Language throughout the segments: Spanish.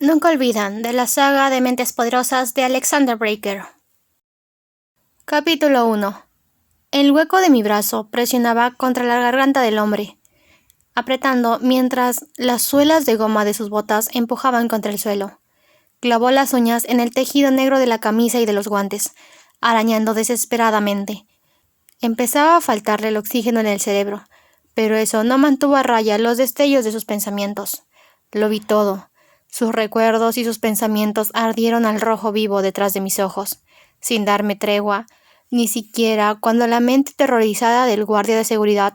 Nunca olvidan, de la saga de Mentes Poderosas de Alexander Breaker. Capítulo 1. El hueco de mi brazo presionaba contra la garganta del hombre, apretando mientras las suelas de goma de sus botas empujaban contra el suelo. Clavó las uñas en el tejido negro de la camisa y de los guantes, arañando desesperadamente. Empezaba a faltarle el oxígeno en el cerebro, pero eso no mantuvo a raya los destellos de sus pensamientos. Lo vi todo. Sus recuerdos y sus pensamientos ardieron al rojo vivo detrás de mis ojos, sin darme tregua, ni siquiera cuando la mente terrorizada del guardia de seguridad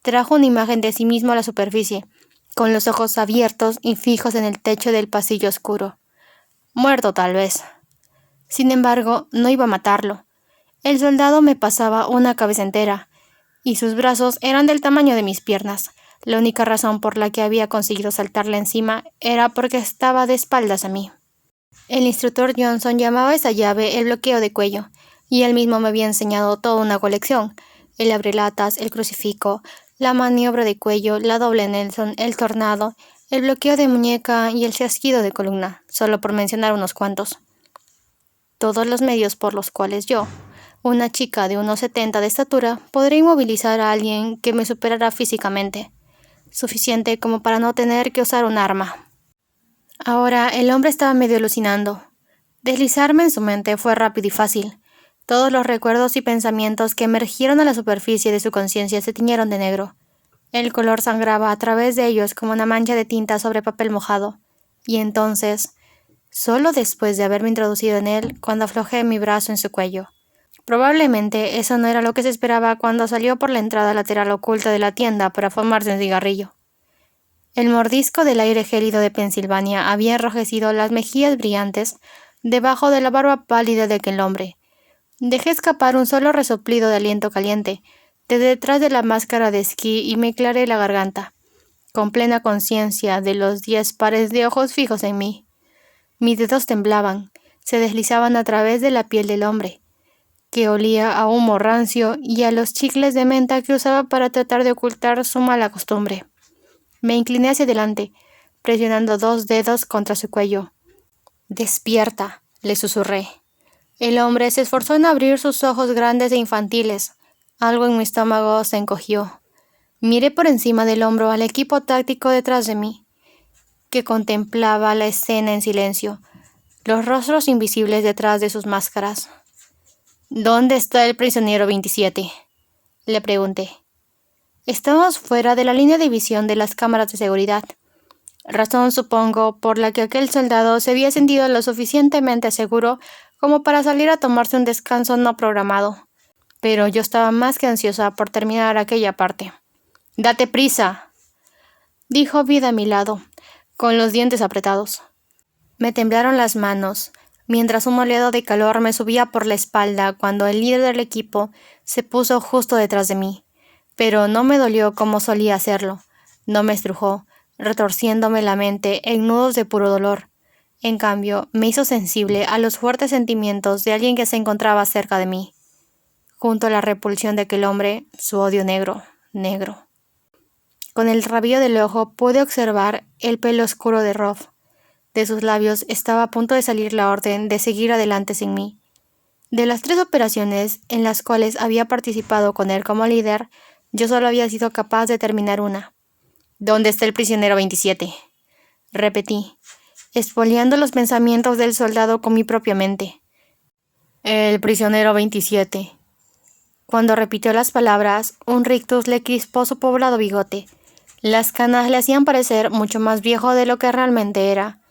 trajo una imagen de sí mismo a la superficie, con los ojos abiertos y fijos en el techo del pasillo oscuro. Muerto tal vez. Sin embargo, no iba a matarlo. El soldado me pasaba una cabeza entera, y sus brazos eran del tamaño de mis piernas. La única razón por la que había conseguido saltarle encima era porque estaba de espaldas a mí. El instructor Johnson llamaba a esa llave el bloqueo de cuello, y él mismo me había enseñado toda una colección: el abrelatas, el crucifijo, la maniobra de cuello, la doble Nelson, el tornado, el bloqueo de muñeca y el chasquido de columna, solo por mencionar unos cuantos. Todos los medios por los cuales yo, una chica de unos 70 de estatura, podría inmovilizar a alguien que me superara físicamente, suficiente como para no tener que usar un arma. Ahora el hombre estaba medio alucinando. Deslizarme en su mente fue rápido y fácil. Todos los recuerdos y pensamientos que emergieron a la superficie de su conciencia se tiñeron de negro. El color sangraba a través de ellos como una mancha de tinta sobre papel mojado. Y entonces, solo después de haberme introducido en él, cuando aflojé mi brazo en su cuello. Probablemente eso no era lo que se esperaba cuando salió por la entrada lateral oculta de la tienda para fumarse un cigarrillo. El mordisco del aire gélido de Pensilvania había enrojecido las mejillas brillantes debajo de la barba pálida de aquel hombre. Dejé escapar un solo resoplido de aliento caliente de detrás de la máscara de esquí y me aclaré la garganta, con plena conciencia de los 10 pares de ojos fijos en mí. Mis dedos temblaban, se deslizaban a través de la piel del hombre, que olía a humo rancio y a los chicles de menta que usaba para tratar de ocultar su mala costumbre. Me incliné hacia adelante, presionando 2 dedos contra su cuello. «Despierta», le susurré. El hombre se esforzó en abrir sus ojos grandes e infantiles. Algo en mi estómago se encogió. Miré por encima del hombro al equipo táctico detrás de mí, que contemplaba la escena en silencio, los rostros invisibles detrás de sus máscaras. «¿Dónde está el prisionero 27?» le pregunté. Estábamos fuera de la línea de visión de las cámaras de seguridad, razón supongo por la que aquel soldado se había sentido lo suficientemente seguro como para salir a tomarse un descanso no programado. Pero yo estaba más que ansiosa por terminar aquella parte. «¡Date prisa!», dijo Bid a mi lado, con los dientes apretados. Me temblaron las manos, mientras un oleado de calor me subía por la espalda cuando el líder del equipo se puso justo detrás de mí. Pero no me dolió como solía hacerlo. No me estrujó, retorciéndome la mente en nudos de puro dolor. En cambio, me hizo sensible a los fuertes sentimientos de alguien que se encontraba cerca de mí. Junto a la repulsión de aquel hombre, su odio negro. Con el rabillo del ojo pude observar el pelo oscuro de Rob. De sus labios estaba a punto de salir la orden de seguir adelante sin mí. De las 3 operaciones en las cuales había participado con él como líder, yo solo había sido capaz de terminar una. «¿Dónde está el prisionero 27?» repetí, expoliando los pensamientos del soldado con mi propia mente. «El prisionero 27». Cuando repitió las palabras, un rictus le crispó su poblado bigote. Las canas le hacían parecer mucho más viejo de lo que realmente era.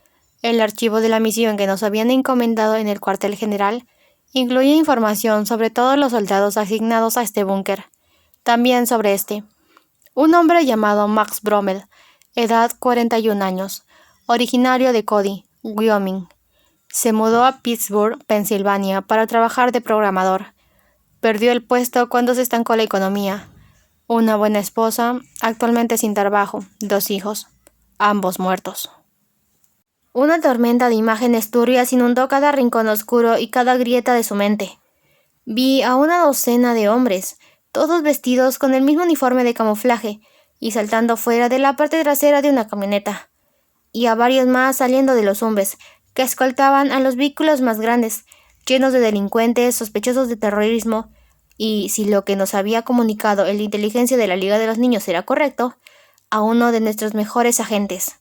El archivo de la misión que nos habían encomendado en el cuartel general incluía información sobre todos los soldados asignados a este búnker. También sobre un hombre llamado Max Brommel, edad 41 años, originario de Cody, Wyoming. Se mudó a Pittsburgh, Pensilvania, para trabajar de programador. Perdió el puesto cuando se estancó la economía. Una buena esposa, actualmente sin trabajo, 2 hijos, ambos muertos. Una tormenta de imágenes turbias inundó cada rincón oscuro y cada grieta de su mente. Vi a una docena de hombres, todos vestidos con el mismo uniforme de camuflaje y saltando fuera de la parte trasera de una camioneta. y a varios más saliendo de los zumbes, que escoltaban a los vehículos más grandes, llenos de delincuentes sospechosos de terrorismo, y si lo que nos había comunicado el de inteligencia de la Liga de los Niños era correcto, a uno de nuestros mejores agentes.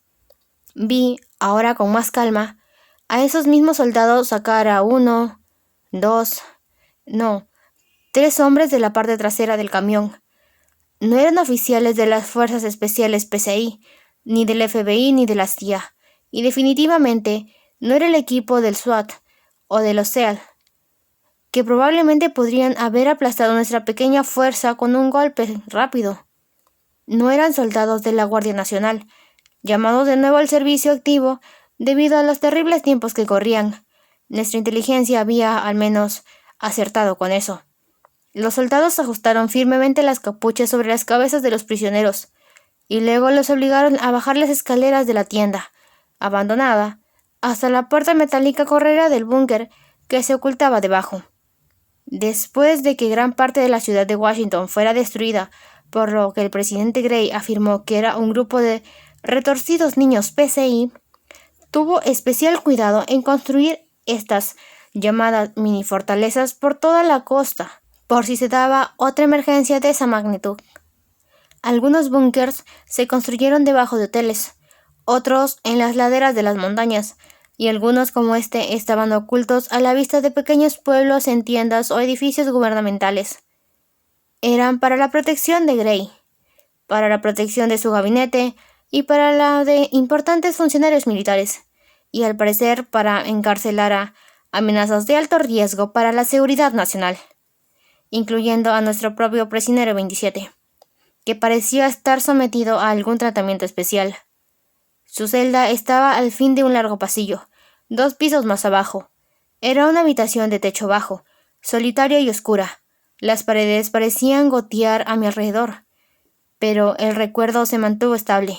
Vi, ahora con más calma, a esos mismos soldados sacar a 1, 2, no, 3 hombres de la parte trasera del camión. No eran oficiales de las Fuerzas Especiales PCI, ni del FBI ni de la CIA, y definitivamente no era el equipo del SWAT o de los SEAL, que probablemente podrían haber aplastado nuestra pequeña fuerza con un golpe rápido. No eran soldados de la Guardia Nacional, llamados de nuevo al servicio activo debido a los terribles tiempos que corrían. Nuestra inteligencia había, al menos, acertado con eso. Los soldados ajustaron firmemente las capuchas sobre las cabezas de los prisioneros, y luego los obligaron a bajar las escaleras de la tienda, abandonada, hasta la puerta metálica correra del búnker que se ocultaba debajo. Después de que gran parte de la ciudad de Washington fuera destruida, por lo que el presidente Gray afirmó que era un grupo de retorcidos niños PCI, tuvo especial cuidado en construir estas llamadas mini fortalezas por toda la costa, por si se daba otra emergencia de esa magnitud. Algunos búnkers se construyeron debajo de hoteles, otros en las laderas de las montañas, y algunos como este estaban ocultos a la vista de pequeños pueblos en tiendas o edificios gubernamentales. Eran para la protección de Gray, para la protección de su gabinete y para la de importantes funcionarios militares, y al parecer para encarcelar a amenazas de alto riesgo para la seguridad nacional, incluyendo a nuestro propio prisionero 27, que parecía estar sometido a algún tratamiento especial. Su celda estaba al fin de un largo pasillo, 2 pisos más abajo. Era una habitación de techo bajo, solitaria y oscura. Las paredes parecían gotear a mi alrededor, pero el recuerdo se mantuvo estable.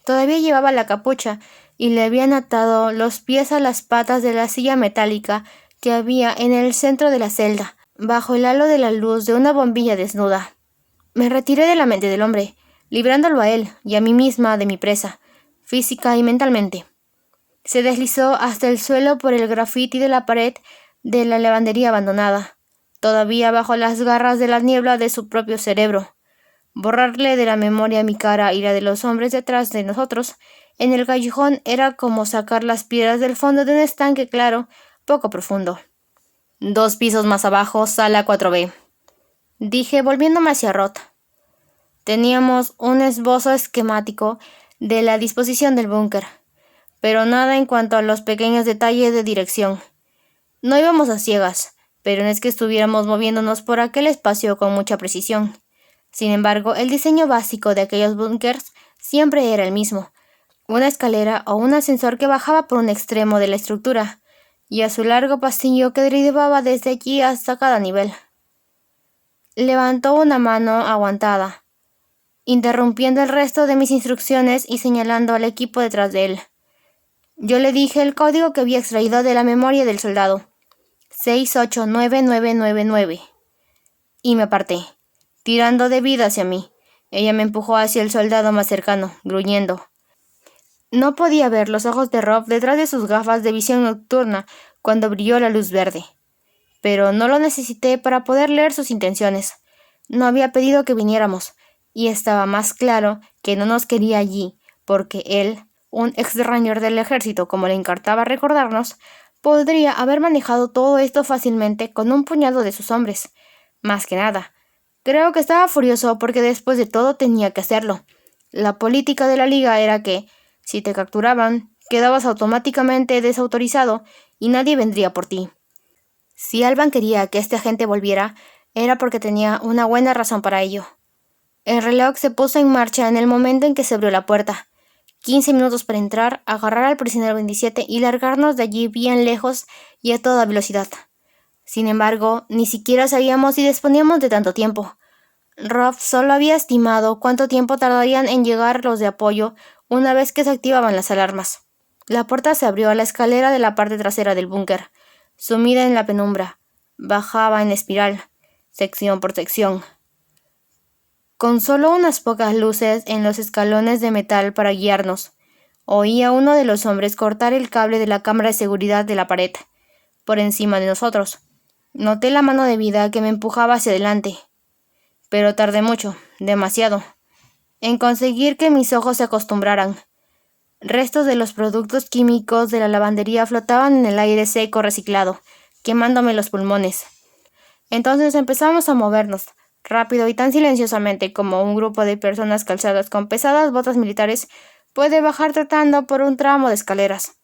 Todavía llevaba la capucha y le habían atado los pies a las patas de la silla metálica que había en el centro de la celda, bajo el halo de la luz de una bombilla desnuda. Me retiré de la mente del hombre, librándolo a él y a mí misma de mi presa, física y mentalmente. Se deslizó hasta el suelo por el grafiti de la pared de la lavandería abandonada, todavía bajo las garras de la niebla de su propio cerebro. Borrarle de la memoria mi cara y la de los hombres detrás de nosotros en el callejón era como sacar las piedras del fondo de un estanque claro, poco profundo. 2 pisos más abajo, sala 4B. Dije volviéndome hacia Roth. Teníamos un esbozo esquemático de la disposición del búnker, pero nada en cuanto a los pequeños detalles de dirección. No íbamos a ciegas, pero no es que estuviéramos moviéndonos por aquel espacio con mucha precisión. Sin embargo, el diseño básico de aquellos búnkers siempre era el mismo: una escalera o un ascensor que bajaba por un extremo de la estructura, y a su largo pasillo que derivaba desde allí hasta cada nivel. Levantó una mano aguantada, interrumpiendo el resto de mis instrucciones y señalando al equipo detrás de él. Yo le dije el código que había extraído de la memoria del soldado: 689999, y me aparté, tirando de vida hacia mí. Ella me empujó hacia el soldado más cercano, gruñendo. No podía ver los ojos de Rob detrás de sus gafas de visión nocturna cuando brilló la luz verde, pero no lo necesité para poder leer sus intenciones. No había pedido que viniéramos, y estaba más claro que no nos quería allí, porque él, un ex-ranger del ejército como le encantaba recordarnos, podría haber manejado todo esto fácilmente con un puñado de sus hombres. Más que nada, creo que estaba furioso porque después de todo tenía que hacerlo. La política de la liga era que, si te capturaban, quedabas automáticamente desautorizado y nadie vendría por ti. Si Alban quería que este agente volviera, era porque tenía una buena razón para ello. El reloj se puso en marcha en el momento en que se abrió la puerta. 15 minutos para entrar, agarrar al prisionero 27 y largarnos de allí bien lejos y a toda velocidad. Sin embargo, ni siquiera sabíamos si disponíamos de tanto tiempo. Rob solo había estimado cuánto tiempo tardarían en llegar los de apoyo una vez que se activaban las alarmas. La puerta se abrió a la escalera de la parte trasera del búnker, sumida en la penumbra. Bajaba en espiral, sección por sección, con solo unas pocas luces en los escalones de metal para guiarnos. Oí a uno de los hombres cortar el cable de la cámara de seguridad de la pared, por encima de nosotros. Noté la mano de Vida que me empujaba hacia adelante, pero tardé mucho, demasiado, en conseguir que mis ojos se acostumbraran. Restos de los productos químicos de la lavandería flotaban en el aire seco reciclado, quemándome los pulmones. Entonces empezamos a movernos, rápido y tan silenciosamente como un grupo de personas calzadas con pesadas botas militares puede bajar tratando por un tramo de escaleras.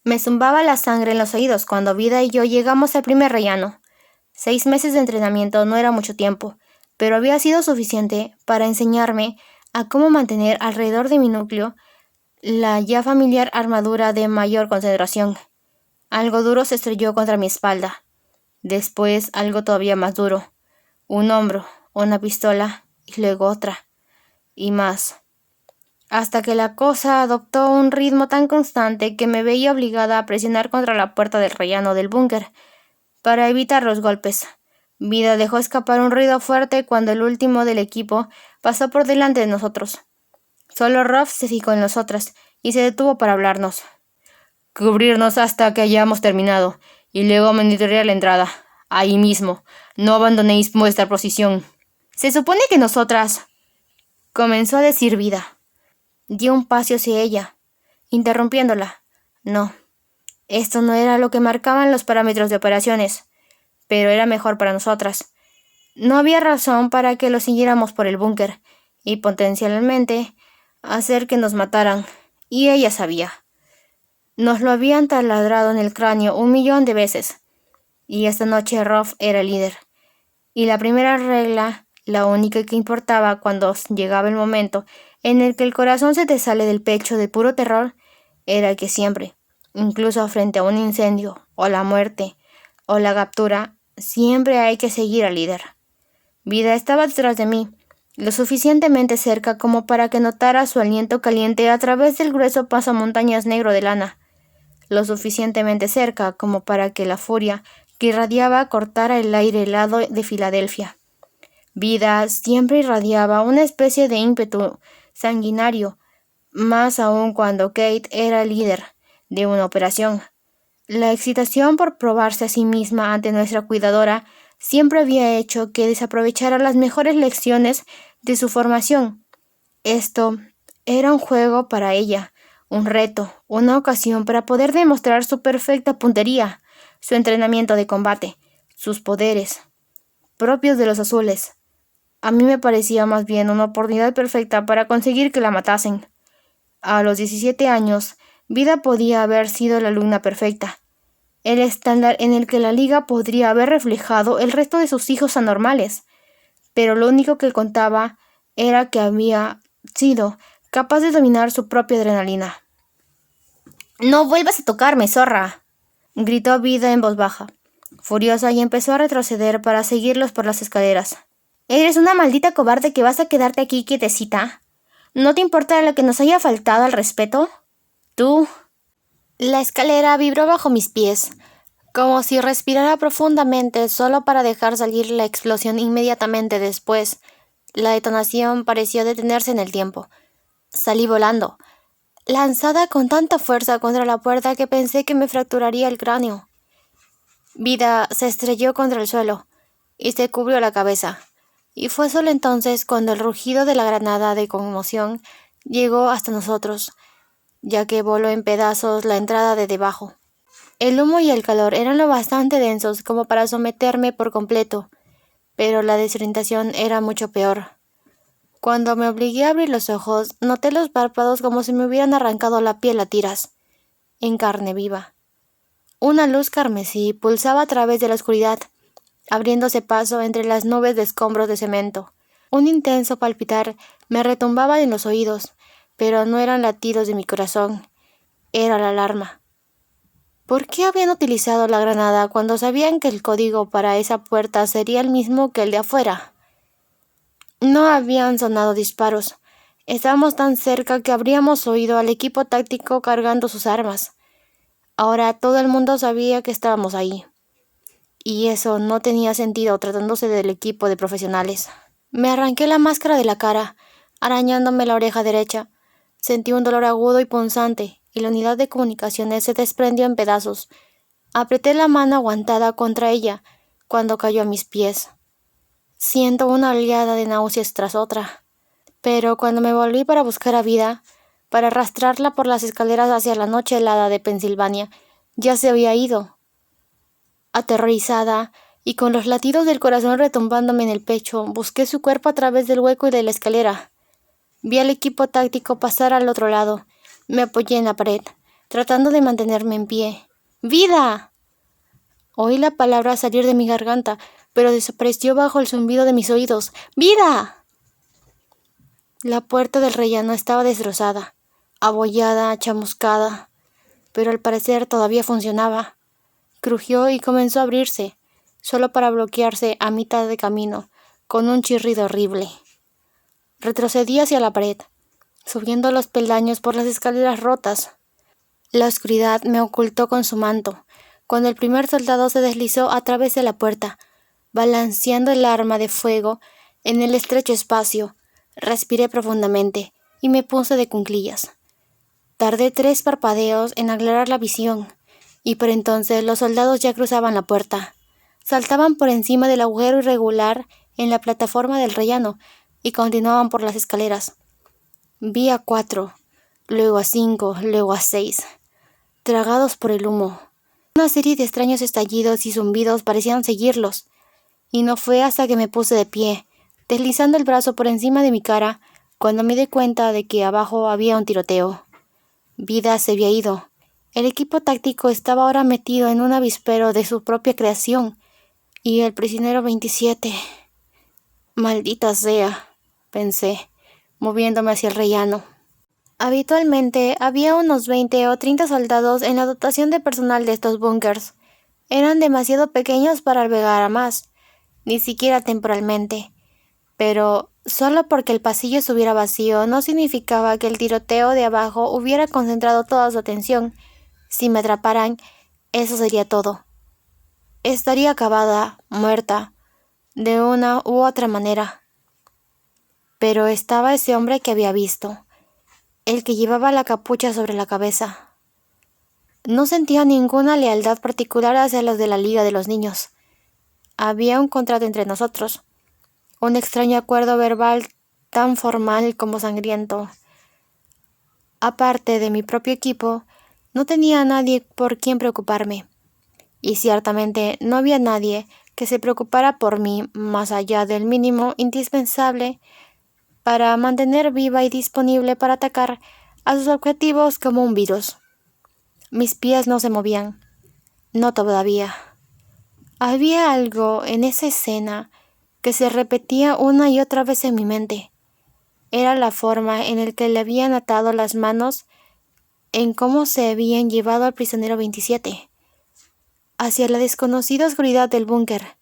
Me zumbaba la sangre en los oídos cuando Vida y yo llegamos al primer rellano. 6 meses de entrenamiento no era mucho tiempo, pero había sido suficiente para enseñarme a cómo mantener alrededor de mi núcleo la ya familiar armadura de mayor concentración. Algo duro se estrelló contra mi espalda. Después algo todavía más duro. Un hombro, una pistola y luego otra. Y más. Hasta que la cosa adoptó un ritmo tan constante que me veía obligada a presionar contra la puerta del rellano del búnker para evitar los golpes. Vida dejó escapar un ruido fuerte cuando el último del equipo pasó por delante de nosotros. Solo Ruff se fijó en nosotras y se detuvo para hablarnos. Cubrirnos hasta que hayamos terminado, y luego monitorear la entrada. Ahí mismo. No abandonéis vuestra posición. Se supone que nosotras... comenzó a decir Vida. Dio un paso hacia ella, interrumpiéndola. No, esto no era lo que marcaban los parámetros de operaciones, pero era mejor para nosotras. No había razón para que lo siguiéramos por el búnker, y potencialmente hacer que nos mataran, y ella sabía. Nos lo habían taladrado en el cráneo 1.000.000 de veces, y esta noche Ruff era el líder. Y la primera regla, la única que importaba cuando llegaba el momento en el que el corazón se te sale del pecho de puro terror, era que siempre, incluso frente a un incendio, o la muerte, o la captura, siempre hay que seguir al líder. Vida estaba detrás de mí, lo suficientemente cerca como para que notara su aliento caliente a través del grueso pasamontañas negro de lana, lo suficientemente cerca como para que la furia que irradiaba cortara el aire helado de Filadelfia. Vida siempre irradiaba una especie de ímpetu sanguinario, más aún cuando Kate era el líder de una operación. La excitación por probarse a sí misma ante nuestra cuidadora siempre había hecho que desaprovechara las mejores lecciones de su formación. Esto era un juego para ella, un reto, una ocasión para poder demostrar su perfecta puntería, su entrenamiento de combate, sus poderes, propios de los azules. A mí me parecía más bien una oportunidad perfecta para conseguir que la matasen. A los 17 años, Vida podía haber sido la alumna perfecta, el estándar en el que la liga podría haber reflejado el resto de sus hijos anormales, pero lo único que contaba era que había sido capaz de dominar su propia adrenalina. «¡No vuelvas a tocarme, zorra!», gritó Vida en voz baja, furiosa, y empezó a retroceder para seguirlos por las escaleras. «¿Eres una maldita cobarde que vas a quedarte aquí quietecita? ¿No te importa lo que nos haya faltado al respeto? Tú...». La escalera vibró bajo mis pies, como si respirara profundamente solo para dejar salir la explosión inmediatamente después. La detonación pareció detenerse en el tiempo. Salí volando, lanzada con tanta fuerza contra la puerta que pensé que me fracturaría el cráneo. Vida se estrelló contra el suelo y se cubrió la cabeza. Y fue solo entonces cuando el rugido de la granada de conmoción llegó hasta nosotros, ya que voló en pedazos la entrada de debajo. El humo y el calor eran lo bastante densos como para someterme por completo, pero la desorientación era mucho peor. Cuando me obligué a abrir los ojos, noté los párpados como si me hubieran arrancado la piel a tiras, en carne viva. Una luz carmesí pulsaba a través de la oscuridad, abriéndose paso entre las nubes de escombros de cemento. Un intenso palpitar me retumbaba en los oídos, pero no eran latidos de mi corazón, era la alarma. ¿Por qué habían utilizado la granada cuando sabían que el código para esa puerta sería el mismo que el de afuera? No habían sonado disparos. Estábamos tan cerca que habríamos oído al equipo táctico cargando sus armas. Ahora todo el mundo sabía que estábamos ahí. Y eso no tenía sentido tratándose del equipo de profesionales. Me arranqué la máscara de la cara, arañándome la oreja derecha. Sentí un dolor agudo y punzante, y la unidad de comunicaciones se desprendió en pedazos. Apreté la mano aguantada contra ella cuando cayó a mis pies. Siento una oleada de náuseas tras otra. Pero cuando me volví para buscar a Vida, para arrastrarla por las escaleras hacia la noche helada de Pensilvania, ya se había ido. Aterrorizada y con los latidos del corazón retumbándome en el pecho, busqué su cuerpo a través del hueco de la escalera. Vi al equipo táctico pasar al otro lado. Me apoyé en la pared, tratando de mantenerme en pie. ¡Vida! Oí la palabra salir de mi garganta, pero desapareció bajo el zumbido de mis oídos. ¡Vida! La puerta del rellano estaba destrozada, abollada, chamuscada, pero al parecer todavía funcionaba. Crujió y comenzó a abrirse, solo para bloquearse a mitad de camino, con un chirrido horrible. Retrocedí hacia la pared, subiendo los peldaños por las escaleras rotas. La oscuridad me ocultó con su manto, cuando el primer soldado se deslizó a través de la puerta, balanceando el arma de fuego en el estrecho espacio. Respiré profundamente y me puse de cuclillas. Tardé 3 parpadeos en aclarar la visión, y por entonces los soldados ya cruzaban la puerta. Saltaban por encima del agujero irregular en la plataforma del rellano y continuaban por las escaleras. Vi a 4, luego a 5, luego a 6, tragados por el humo. Una serie de extraños estallidos y zumbidos parecían seguirlos, y no fue hasta que me puse de pie, deslizando el brazo por encima de mi cara, cuando me di cuenta de que abajo había un tiroteo. Vida se había ido. El equipo táctico estaba ahora metido en un avispero de su propia creación, y el prisionero 27... Maldita sea, pensé, moviéndome hacia el rellano. Habitualmente había unos 20 o 30 soldados en la dotación de personal de estos búnkers. Eran demasiado pequeños para albergar a más, ni siquiera temporalmente. Pero solo porque el pasillo estuviera vacío no significaba que el tiroteo de abajo hubiera concentrado toda su atención. Si me atraparan, eso sería todo. Estaría acabada, muerta, de una u otra manera. Pero estaba ese hombre que había visto, el que llevaba la capucha sobre la cabeza. No sentía ninguna lealtad particular hacia los de la Liga de los Niños. Había un contrato entre nosotros. Un extraño acuerdo verbal tan formal como sangriento. Aparte de mi propio equipo, no tenía a nadie por quien preocuparme. Y ciertamente no había nadie que se preocupara por mí más allá del mínimo indispensable para mantener viva y disponible para atacar a sus objetivos como un virus. Mis pies no se movían. No todavía. Había algo en esa escena que se repetía una y otra vez en mi mente. Era la forma en la que le habían atado las manos, en cómo se habían llevado al prisionero 27, hacia la desconocida oscuridad del búnker.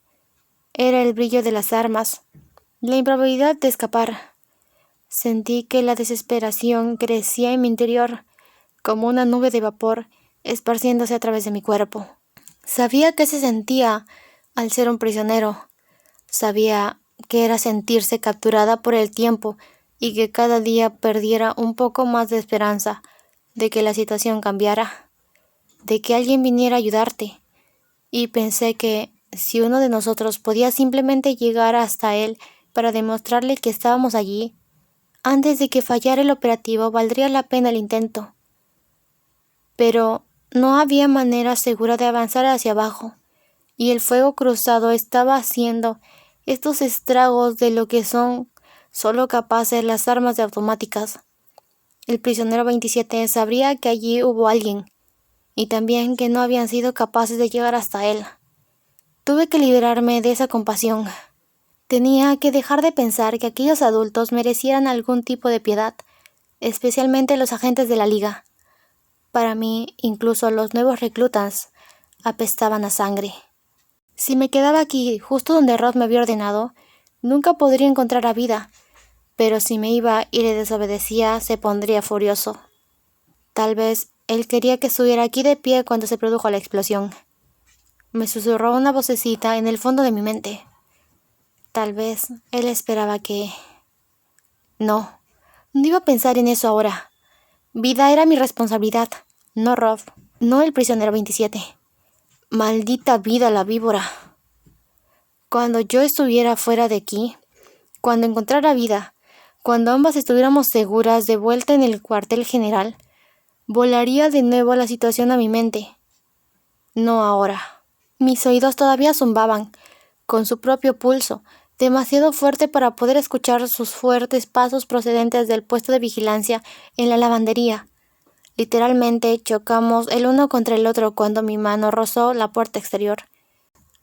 Era el brillo de las armas, la improbabilidad de escapar. Sentí que la desesperación crecía en mi interior, como una nube de vapor esparciéndose a través de mi cuerpo. Sabía qué se sentía al ser un prisionero. Sabía que era sentirse capturada por el tiempo y que cada día perdiera un poco más de esperanza de que la situación cambiara, de que alguien viniera a ayudarte. Y pensé que si uno de nosotros podía simplemente llegar hasta él para demostrarle que estábamos allí, antes de que fallara el operativo, valdría la pena el intento. Pero no había manera segura de avanzar hacia abajo, y el fuego cruzado estaba haciendo estos estragos de lo que son solo capaces las armas de automáticas. El prisionero 27 sabría que allí hubo alguien, y también que no habían sido capaces de llegar hasta él. Tuve que liberarme de esa compasión. Tenía que dejar de pensar que aquellos adultos merecieran algún tipo de piedad, especialmente los agentes de la Liga. Para mí, incluso los nuevos reclutas apestaban a sangre. Si me quedaba aquí, justo donde Rod me había ordenado, nunca podría encontrar a Vida, pero si me iba y le desobedecía, se pondría furioso. Tal vez él quería que estuviera aquí de pie cuando se produjo la explosión. Me susurró una vocecita en el fondo de mi mente. Tal vez él esperaba que... No iba a pensar en eso ahora. Vida era mi responsabilidad, no Rob, no el prisionero 27. Maldita vida la víbora. Cuando yo estuviera fuera de aquí, cuando encontrara vida, cuando ambas estuviéramos seguras de vuelta en el cuartel general, volaría de nuevo la situación a mi mente. No ahora. Mis oídos todavía zumbaban, con su propio pulso, demasiado fuerte para poder escuchar sus fuertes pasos procedentes del puesto de vigilancia en la lavandería. Literalmente chocamos el uno contra el otro cuando mi mano rozó la puerta exterior.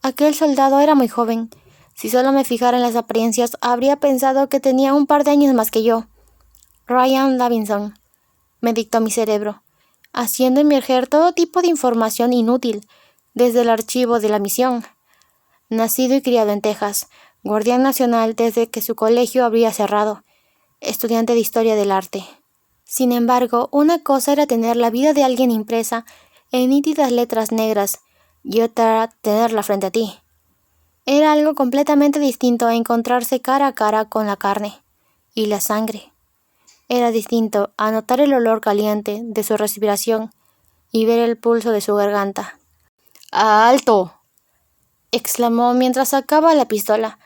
Aquel soldado era muy joven. Si solo me fijara en las apariencias, habría pensado que tenía un par de años más que yo. Ryan Davidson, me dictó mi cerebro, haciendo emerger todo tipo de información inútil, desde el archivo de la misión. Nacido y criado en Texas, guardián nacional desde que su colegio habría cerrado, estudiante de historia del arte. Sin embargo, una cosa era tener la vida de alguien impresa en nítidas letras negras y otra tenerla frente a ti. Era algo completamente distinto a encontrarse cara a cara con la carne y la sangre. Era distinto a notar el olor caliente de su respiración y ver el pulso de su garganta. ¡Alto!, exclamó mientras sacaba la pistola,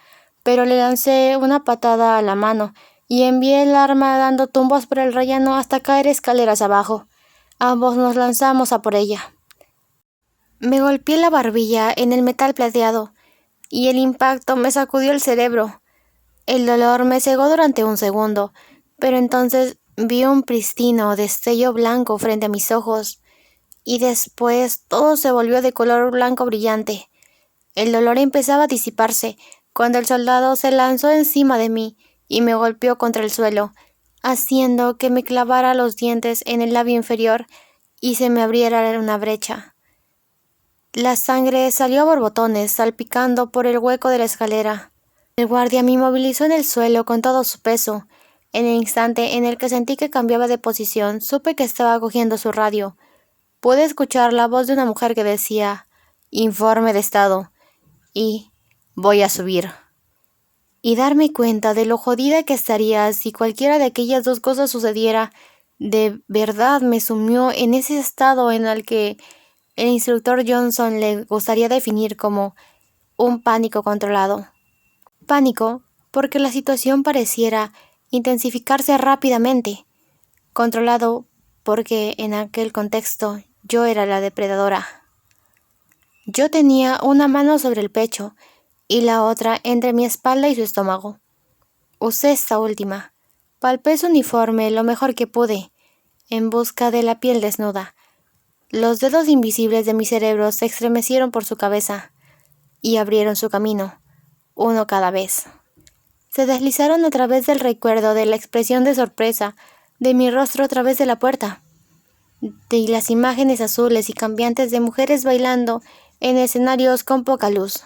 pero le lancé una patada a la mano y envié el arma dando tumbos por el rellano hasta caer escaleras abajo. Ambos nos lanzamos a por ella. Me golpeé la barbilla en el metal plateado y el impacto me sacudió el cerebro. El dolor me cegó durante un segundo, pero entonces vi un pristino destello blanco frente a mis ojos y después todo se volvió de color blanco brillante. El dolor empezaba a disiparse cuando el soldado se lanzó encima de mí y me golpeó contra el suelo, haciendo que me clavara los dientes en el labio inferior y se me abriera una brecha. La sangre salió a borbotones, salpicando por el hueco de la escalera. El guardia me inmovilizó en el suelo con todo su peso. En el instante en el que sentí que cambiaba de posición, supe que estaba cogiendo su radio. Pude escuchar la voz de una mujer que decía: «Informe de estado» y «voy a subir», y darme cuenta de lo jodida que estaría si cualquiera de aquellas dos cosas sucediera. De verdad me sumió en ese estado en el que el instructor Johnson le gustaría definir como un pánico controlado. Pánico porque la situación pareciera intensificarse rápidamente. Controlado porque en aquel contexto yo era la depredadora. Yo tenía una mano sobre el pecho y la otra entre mi espalda y su estómago. Usé esta última. Palpé su uniforme lo mejor que pude, en busca de la piel desnuda. Los dedos invisibles de mi cerebro se estremecieron por su cabeza y abrieron su camino, uno cada vez. Se deslizaron a través del recuerdo de la expresión de sorpresa de mi rostro a través de la puerta, de las imágenes azules y cambiantes de mujeres bailando en escenarios con poca luz,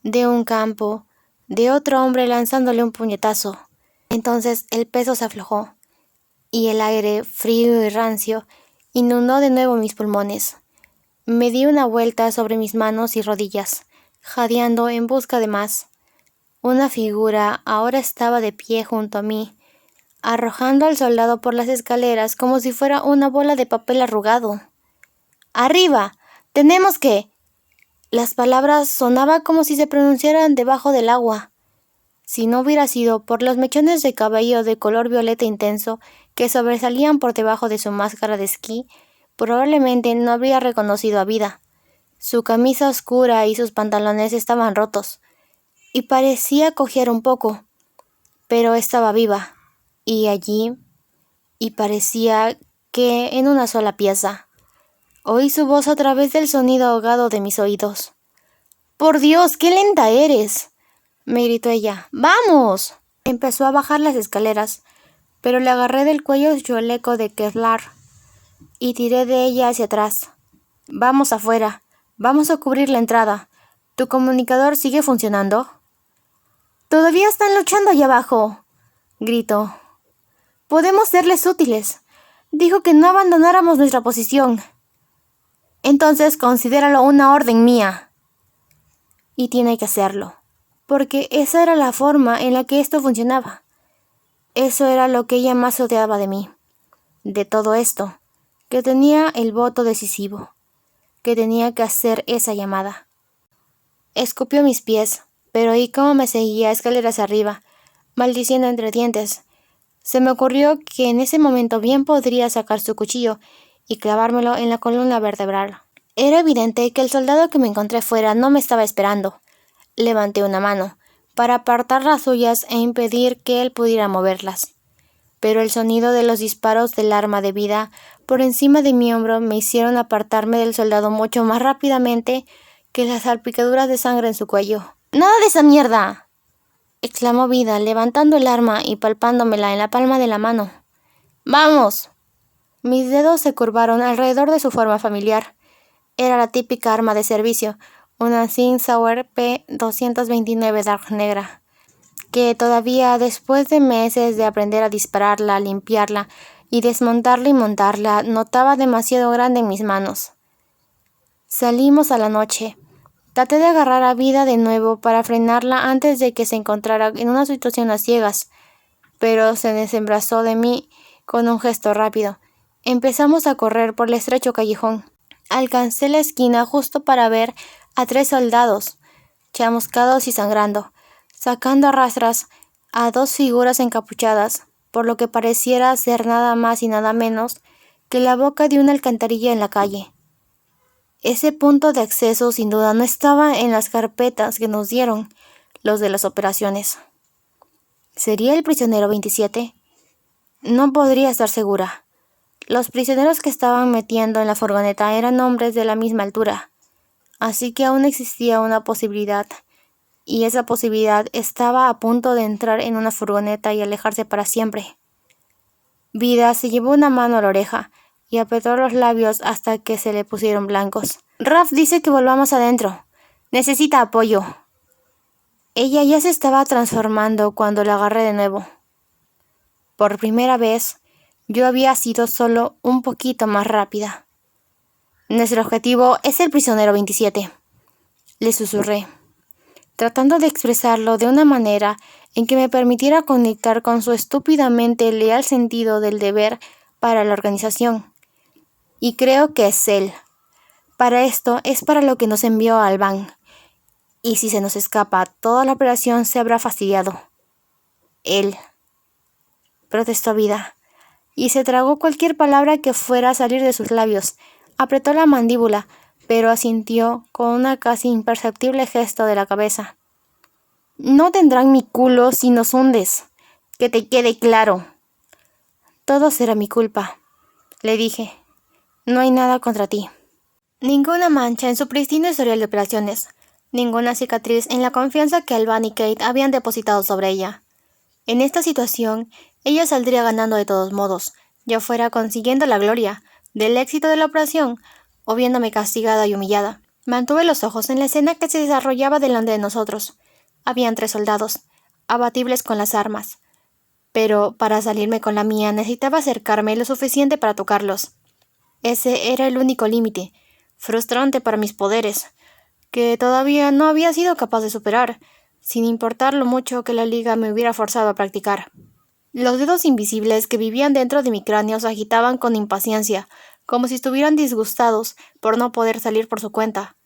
de un campo, de otro hombre lanzándole un puñetazo. Entonces el peso se aflojó y el aire frío y rancio inundó de nuevo mis pulmones. Me di una vuelta sobre mis manos y rodillas, jadeando en busca de más. Una figura ahora estaba de pie junto a mí, arrojando al soldado por las escaleras como si fuera una bola de papel arrugado. ¡Arriba! ¡Tenemos que! Las palabras sonaban como si se pronunciaran debajo del agua. Si no hubiera sido por los mechones de cabello de color violeta intenso que sobresalían por debajo de su máscara de esquí, probablemente no habría reconocido a Vida. Su camisa oscura y sus pantalones estaban rotos, y parecía cojear un poco, pero estaba viva, y allí, y parecía que en una sola pieza. Oí su voz a través del sonido ahogado de mis oídos. «¡Por Dios, qué lenta eres!», me gritó ella. «¡Vamos!». Empezó a bajar las escaleras, pero le agarré del cuello su chaleco de Kevlar y tiré de ella hacia atrás. «Vamos afuera. Vamos a cubrir la entrada. ¿Tu comunicador sigue funcionando?» «Todavía están luchando allá abajo», gritó. «Podemos serles útiles. Dijo que no abandonáramos nuestra posición». «Entonces considéralo una orden mía». Y tiene que hacerlo, porque esa era la forma en la que esto funcionaba. Eso era lo que ella más odiaba de mí. de todo esto, que tenía el voto decisivo, que tenía que hacer esa llamada. Escupió mis pies, pero oí cómo me seguía escaleras arriba, maldiciendo entre dientes. Se me ocurrió que en ese momento bien podría sacar su cuchillo y clavármelo en la columna vertebral. Era evidente que el soldado que me encontré fuera no me estaba esperando. Levanté una mano para apartar las suyas e impedir que él pudiera moverlas. Pero el sonido de los disparos del arma de vida por encima de mi hombro me hicieron apartarme del soldado mucho más rápidamente que las salpicaduras de sangre en su cuello. ¡Nada de esa mierda!, exclamó Vida, levantando el arma y palpándomela en la palma de la mano. ¡Vamos! Mis dedos se curvaron alrededor de su forma familiar. Era la típica arma de servicio, una Sig Sauer P229 Dark negra, que todavía después de meses de aprender a dispararla, limpiarla y desmontarla y montarla, notaba demasiado grande en mis manos. Salimos a la noche. Traté de agarrar a Vida de nuevo para frenarla antes de que se encontrara en una situación a ciegas, pero se desembrazó de mí con un gesto rápido. Empezamos a correr por el estrecho callejón. Alcancé la esquina justo para ver a 3 soldados, chamuscados y sangrando, sacando a rastras a 2 figuras encapuchadas, por lo que pareciera ser nada más y nada menos que la boca de una alcantarilla en la calle. Ese punto de acceso sin duda no estaba en las carpetas que nos dieron los de las operaciones. ¿Sería el prisionero 27? No podría estar segura. Los prisioneros que estaban metiendo en la furgoneta eran hombres de la misma altura, así que aún existía una posibilidad, y esa posibilidad estaba a punto de entrar en una furgoneta y alejarse para siempre. Vida se llevó una mano a la oreja y apretó los labios hasta que se le pusieron blancos. Raph dice que volvamos adentro. Necesita apoyo. Ella ya se estaba transformando cuando la agarré de nuevo. Por primera vez, yo había sido solo un poquito más rápida. Nuestro objetivo es el prisionero 27, le susurré, tratando de expresarlo de una manera en que me permitiera conectar con su estúpidamente leal sentido del deber para la organización. Y creo que es él. Para esto es para lo que nos envió a Albán. Y si se nos escapa, toda la operación se habrá fastidiado. Él, protestó Vida, y se tragó cualquier palabra que fuera a salir de sus labios. Apretó la mandíbula, pero asintió con una casi imperceptible gesto de la cabeza. No tendrán mi culo si nos hundes. Que te quede claro. Todo será mi culpa, le dije. No hay nada contra ti. Ninguna mancha en su pristino historial de operaciones. Ninguna cicatriz en la confianza que Albán y Kate habían depositado sobre ella. En esta situación, ella saldría ganando de todos modos, ya fuera consiguiendo la gloria del éxito de la operación o viéndome castigada y humillada. Mantuve los ojos en la escena que se desarrollaba delante de nosotros. Habían 3 soldados, abatibles con las armas, pero para salirme con la mía necesitaba acercarme lo suficiente para tocarlos. Ese era el único límite, frustrante para mis poderes, que todavía no había sido capaz de superar, sin importar lo mucho que la liga me hubiera forzado a practicar. Los dedos invisibles que vivían dentro de mi cráneo se agitaban con impaciencia, como si estuvieran disgustados por no poder salir por su cuenta.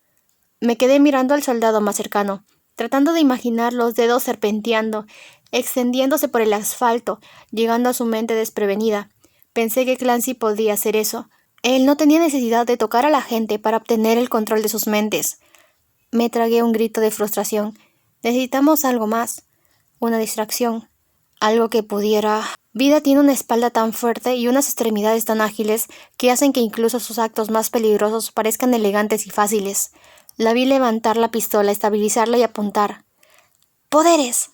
Me quedé mirando al soldado más cercano, tratando de imaginar los dedos serpenteando, extendiéndose por el asfalto, llegando a su mente desprevenida. Pensé que Clancy podía hacer eso. Él no tenía necesidad de tocar a la gente para obtener el control de sus mentes. Me tragué un grito de frustración. Necesitamos algo más. Una distracción. Algo que pudiera... Vida tiene una espalda tan fuerte y unas extremidades tan ágiles que hacen que incluso sus actos más peligrosos parezcan elegantes y fáciles. La vi levantar la pistola, estabilizarla y apuntar. ¡Poderes!,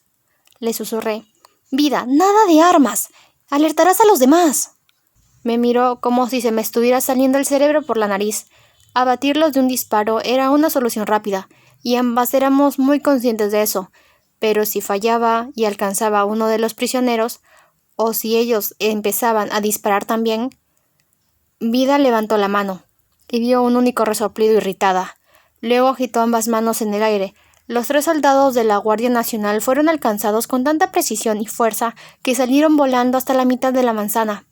le susurré. Vida, nada de armas. Alertarás a los demás. Me miró como si se me estuviera saliendo el cerebro por la nariz. Abatirlos de un disparo era una solución rápida, y ambas éramos muy conscientes de eso. Pero si fallaba y alcanzaba a uno de los prisioneros, o si ellos empezaban a disparar también... Vida levantó la mano y dio un único resoplido irritada. Luego agitó ambas manos en el aire. Los 3 soldados de la Guardia Nacional fueron alcanzados con tanta precisión y fuerza que salieron volando hasta la mitad de la manzana.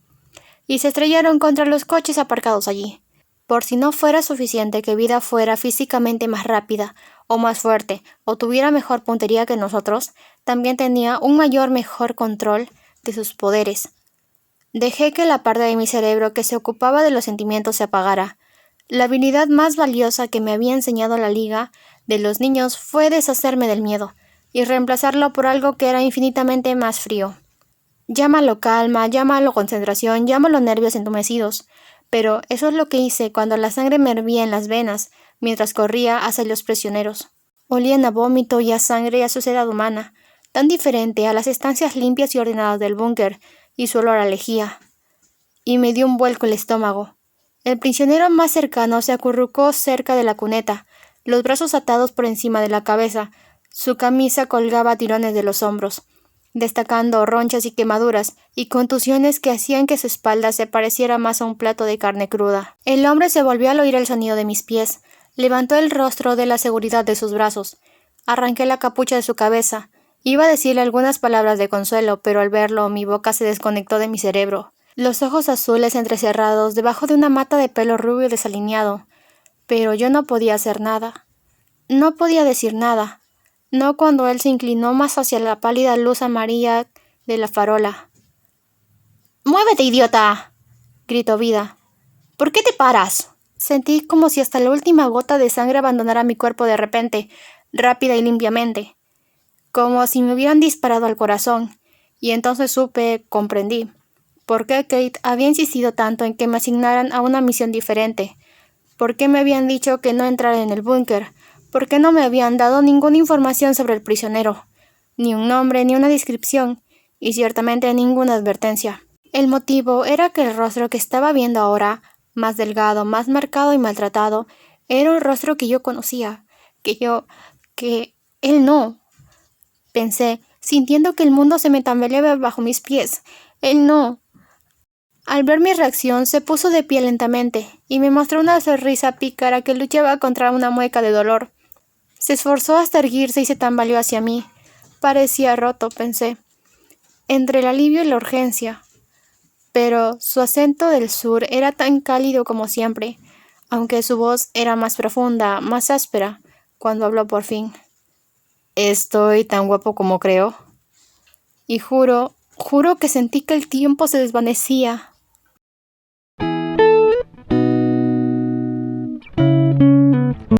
y se estrellaron contra los coches aparcados allí. Por si no fuera suficiente que Vida fuera físicamente más rápida, o más fuerte, o tuviera mejor puntería que nosotros, también tenía un mejor control de sus poderes. Dejé que la parte de mi cerebro que se ocupaba de los sentimientos se apagara. La habilidad más valiosa que me había enseñado la Liga de los Niños fue deshacerme del miedo, y reemplazarlo por algo que era infinitamente más frío. Llámalo calma, llámalo concentración, llámalo nervios entumecidos, pero eso es lo que hice cuando la sangre me hervía en las venas, mientras corría hacia los prisioneros. Olían a vómito y a sangre y a suciedad humana, tan diferente a las estancias limpias y ordenadas del búnker, y su olor a lejía. Y me dio un vuelco el estómago. El prisionero más cercano se acurrucó cerca de la cuneta, los brazos atados por encima de la cabeza, su camisa colgaba a tirones de los hombros, destacando ronchas y quemaduras y contusiones que hacían que su espalda se pareciera más a un plato de carne cruda. El hombre se volvió al oír el sonido de mis pies, levantó el rostro de la seguridad de sus brazos. Arranqué la capucha de su cabeza. Iba a decirle algunas palabras de consuelo, pero al verlo mi boca se desconectó de mi cerebro. Los ojos azules entrecerrados debajo de una mata de pelo rubio desalineado. Pero yo no podía hacer nada. No podía decir nada. No cuando él se inclinó más hacia la pálida luz amarilla de la farola. ¡Muévete, idiota!, gritó Vida. ¿Por qué te paras? Sentí como si hasta la última gota de sangre abandonara mi cuerpo de repente, rápida y limpiamente, como si me hubieran disparado al corazón, y entonces comprendí, por qué Kate había insistido tanto en que me asignaran a una misión diferente, por qué me habían dicho que no entrara en el búnker, por qué no me habían dado ninguna información sobre el prisionero, ni un nombre ni una descripción, y ciertamente ninguna advertencia. El motivo era que el rostro que estaba viendo ahora, más delgado, más marcado y maltratado, era un rostro que yo conocía, que él no. Pensé, sintiendo que el mundo se me tambaleaba bajo mis pies. Él no. Al ver mi reacción, se puso de pie lentamente, y me mostró una sonrisa pícara que luchaba contra una mueca de dolor. Se esforzó hasta erguirse y se tambaleó hacia mí. Parecía roto, pensé, entre el alivio y la urgencia. Pero su acento del sur era tan cálido como siempre, aunque su voz era más profunda, más áspera, cuando habló por fin. «¿Estoy tan guapo como creo?» Y juro que sentí que el tiempo se desvanecía.